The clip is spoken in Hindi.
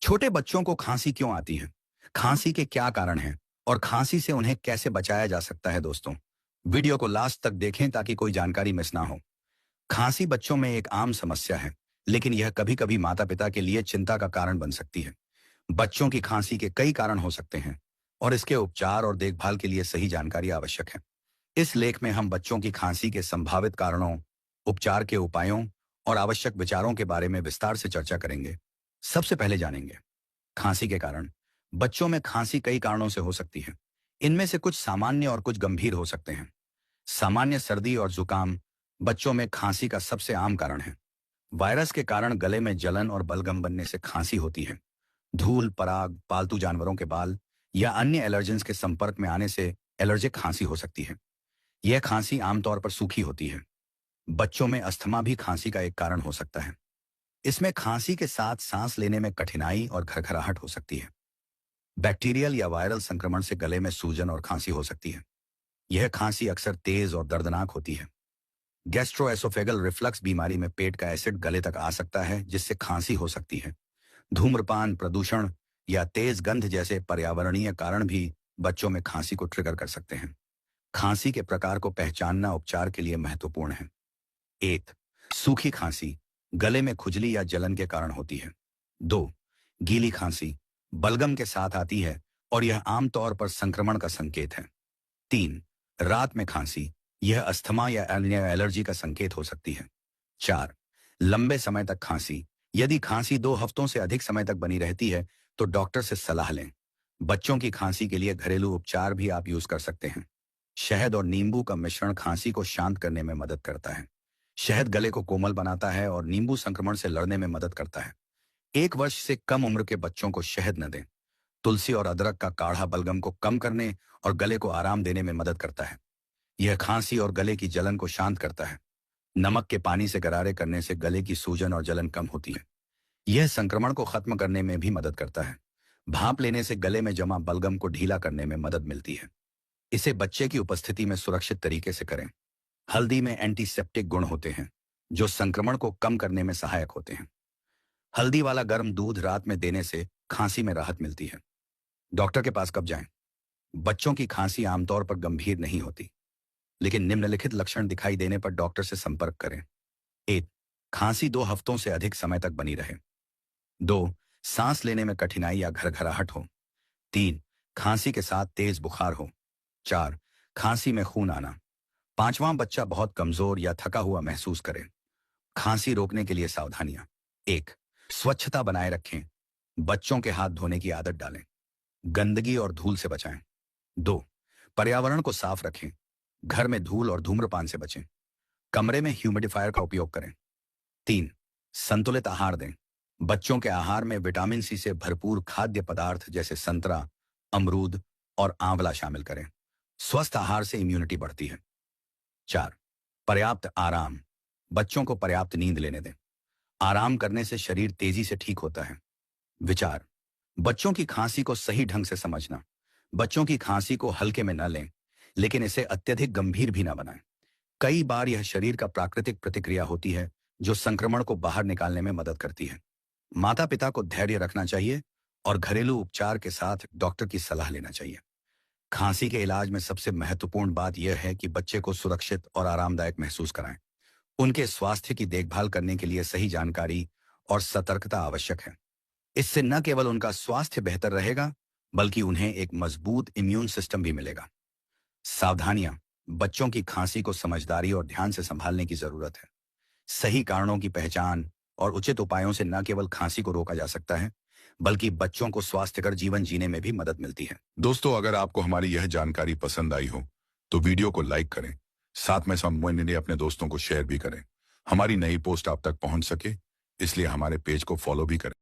छोटे बच्चों को खांसी क्यों आती है? खांसी के क्या कारण हैं? और खांसी से उन्हें कैसे बचाया जा सकता है दोस्तों? वीडियो को लास्ट तक देखें ताकि कोई जानकारी मिस ना हो। खांसी बच्चों में एक आम समस्या है, लेकिन यह कभी-कभी माता-पिता के लिए चिंता का कारण बन सकती है। बच्चों की खांसी के कई कारण हो सकते हैं और इसके उपचार और देखभाल के लिए सही जानकारी आवश्यक है। इस लेख में हम बच्चों की खांसी के संभावित कारणों, उपचार के उपायों और आवश्यक विचारों के बारे में विस्तार से चर्चा करेंगे। सबसे पहले जानेंगे खांसी के कारण। बच्चों में खांसी कई कारणों से हो सकती है। इनमें से कुछ सामान्य और कुछ गंभीर हो सकते हैं। सामान्य सर्दी और जुकाम बच्चों में खांसी का सबसे आम कारण है। वायरस के कारण गले में जलन और बलगम बनने से खांसी होती है। धूल, पराग, पालतू जानवरों के बाल या अन्य एलर्जेंस के संपर्क में आने से एलर्जिक खांसी हो सकती है। यह खांसी आमतौर पर सूखी होती है। बच्चों में अस्थमा भी खांसी का एक कारण हो सकता है। इसमें खांसी के साथ सांस लेने में कठिनाई और घरघराहट हो सकती है। बैक्टीरियल या वायरल संक्रमण से गले में सूजन और खांसी हो सकती है। यह खांसी अक्सर तेज और दर्दनाक होती है। गैस्ट्रोएसोफेगल रिफ्लक्स बीमारी में पेट का एसिड गले तक आ सकता है, जिससे खांसी हो सकती है। धूम्रपान, प्रदूषण या तेज गंध जैसे पर्यावरणीय कारण भी बच्चों में खांसी को ट्रिगर कर सकते हैं। खांसी के प्रकार को पहचानना उपचार के लिए महत्वपूर्ण है। 1. सूखी खांसी गले में खुजली या जलन के कारण होती है। 2. गीली खांसी बलगम के साथ आती है और यह आमतौर पर संक्रमण का संकेत है। 3. रात में खांसी यह अस्थमा या अन्य एलर्जी का संकेत हो सकती है। 4. लंबे समय तक खांसी यदि खांसी 2 हफ्तों से अधिक समय तक बनी रहती है तो डॉक्टर से सलाह लें। बच्चों की खांसी के लिए घरेलू उपचार भी आप यूज कर सकते हैं। शहद और नींबू का मिश्रण खांसी को शांत करने में मदद करता है। शहद गले को कोमल बनाता है और नींबू संक्रमण से लड़ने में मदद करता है। 1 वर्ष से कम उम्र के बच्चों को शहद न दें। तुलसी और अदरक का काढ़ा बलगम को कम करने और गले को आराम देने में मदद करता है। यह खांसी और गले की जलन को शांत करता है। नमक के पानी से गरारे करने से गले की सूजन और जलन कम होती है। यह संक्रमण को खत्म करने में भी मदद करता है। भाप लेने से गले में जमा बलगम को ढीला करने में मदद मिलती है। इसे बच्चे की उपस्थिति में सुरक्षित तरीके से करें। हल्दी में एंटीसेप्टिक गुण होते हैं, जो संक्रमण को कम करने में सहायक होते हैं। हल्दी वाला गर्म दूध रात में देने से खांसी में राहत मिलती है। डॉक्टर के पास कब जाएं? बच्चों की खांसी आमतौर पर गंभीर नहीं होती, लेकिन निम्नलिखित लक्षण दिखाई देने पर डॉक्टर से संपर्क करें। 1. खांसी 2 हफ्तों से अधिक समय तक बनी रहे। 2. सांस लेने में कठिनाई या घरघराहट हो। 3. खांसी के साथ तेज बुखार हो। 4. खांसी में खून आना। 5वां, बच्चा बहुत कमजोर या थका हुआ महसूस करे। खांसी रोकने के लिए सावधानियां। 1. स्वच्छता बनाए रखें। बच्चों के हाथ धोने की आदत डालें। गंदगी और धूल से बचाएं। 2. पर्यावरण को साफ रखें। घर में धूल और धूम्रपान से बचें। कमरे में ह्यूमिडिफायर का उपयोग करें। 3. संतुलित आहार दें। बच्चों के आहार में विटामिन सी से भरपूर खाद्य पदार्थ जैसे संतरा, अमरूद और आंवला शामिल करें। स्वस्थ आहार से इम्यूनिटी बढ़ती है। 4. पर्याप्त आराम। बच्चों को पर्याप्त नींद लेने दें। आराम करने से शरीर तेजी से ठीक होता है। विचार: बच्चों की खांसी को सही ढंग से समझना। बच्चों की खांसी को हल्के में न लें, लेकिन इसे अत्यधिक गंभीर भी न बनाएं। कई बार यह शरीर का प्राकृतिक प्रतिक्रिया होती है जो संक्रमण को बाहर निकालने में मदद करती है। माता पिता को धैर्य रखना चाहिए और घरेलू उपचार के साथ डॉक्टर की सलाह लेना चाहिए। खांसी के इलाज में सबसे महत्वपूर्ण बात यह है कि बच्चे को सुरक्षित और आरामदायक महसूस कराएं। उनके स्वास्थ्य की देखभाल करने के लिए सही जानकारी और सतर्कता आवश्यक है। इससे न केवल उनका स्वास्थ्य बेहतर रहेगा, बल्कि उन्हें एक मजबूत इम्यून सिस्टम भी मिलेगा। सावधानियां: बच्चों की खांसी को समझदारी और ध्यान से संभालने की जरूरत है। सही कारणों की पहचान और उचित उपायों से न केवल खांसी को रोका जा सकता है, बल्कि बच्चों को स्वास्थ्यकर जीवन जीने में भी मदद मिलती है। दोस्तों, अगर आपको हमारी यह जानकारी पसंद आई हो तो वीडियो को लाइक करें, साथ में समूह अपने दोस्तों को शेयर भी करें। हमारी नई पोस्ट आप तक पहुंच सके, इसलिए हमारे पेज को फॉलो भी करें।